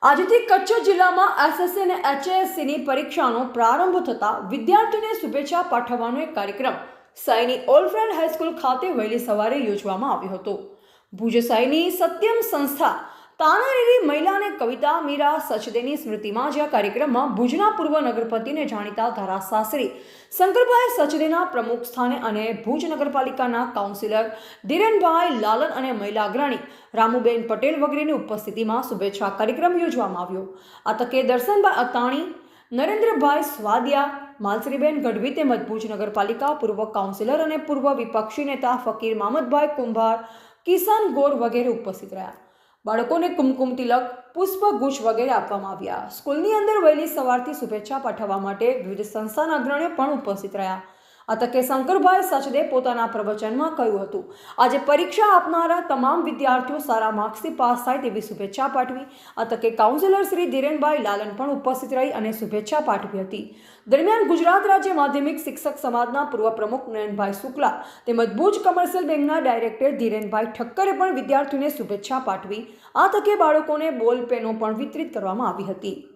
આજથી કચ્છ જિલ્લામાં એસએસસી અને એચએસસીની પરીક્ષાનો પ્રારંભ થતાં વિદ્યાર્થીઓને શુભેચ્છા પાઠવવાનો એક કાર્યક્રમ સાઈની ઓલફ્રેન્ડ હાઈસ્કૂલ ખાતે વહેલી સવારે યોજવામાં આવ્યો હતો. ભુજ સાઈની સત્યમ સંસ્થા તાનારીરી મહિલા અને કવિતા મીરા સચદેની સ્મૃતિમાં જે આ કાર્યક્રમમાં ભુજના પૂર્વ નગરપતિને જાણીતા ધારાશાસ્ત્રી શંકરભાઈ સચદેના પ્રમુખ સ્થાને અને ભુજ નગરપાલિકાના કાઉન્સિલર ધીરેનભાઈ લાલન અને મહિલા અગ્રણી રામુબેન પટેલ વગેરેની ઉપસ્થિતિમાં શુભેચ્છા કાર્યક્રમ યોજવામાં આવ્યો. આ તકે દર્શનભાઈ અતાણી, નરેન્દ્રભાઈ સ્વાદિયા, માલશ્રીબેન ગઢવી તેમજ ભુજ નગરપાલિકા પૂર્વ કાઉન્સિલર અને પૂર્વ વિપક્ષી નેતા ફકીર મામદભાઈ કુંભાર, કિશન ગોર વગેરે ઉપસ્થિત રહ્યા. બાળકોને કુમકુમ તિલક, પુષ્પગુચ્છ વગેરે આપવામાં આવ્યા. સ્કૂલની અંદર વહેલી સવારથી શુભેચ્છા પાઠવવા માટે વિવિધ સંસ્થાના અગ્રણીઓ પણ ઉપસ્થિત રહ્યા. આ તકે શંકરભાઈ સચદે પોતાના પ્રવચનમાં કહ્યું હતું, આજે પરીક્ષા આપનારા તમામ વિદ્યાર્થીઓ સારા માર્ક્સથી પાસ થાય તેવી શુભેચ્છા પાઠવી. આ તકે કાઉન્સિલર શ્રી ધીરેનભાઈ લાલન પણ ઉપસ્થિત રહી અને શુભેચ્છા પાઠવી હતી. દરમિયાન ગુજરાત રાજ્ય માધ્યમિક શિક્ષક સમાજના પૂર્વ પ્રમુખ નયનભાઈ શુક્લા તેમજ ભુજ કમર્શિયલ બેંકના ડાયરેક્ટર ધીરેનભાઈ ઠક્કરે પણ વિદ્યાર્થીઓને શુભેચ્છા પાઠવી. આ તકે બાળકોને બોલ પેનો પણ વિતરિત કરવામાં આવી હતી.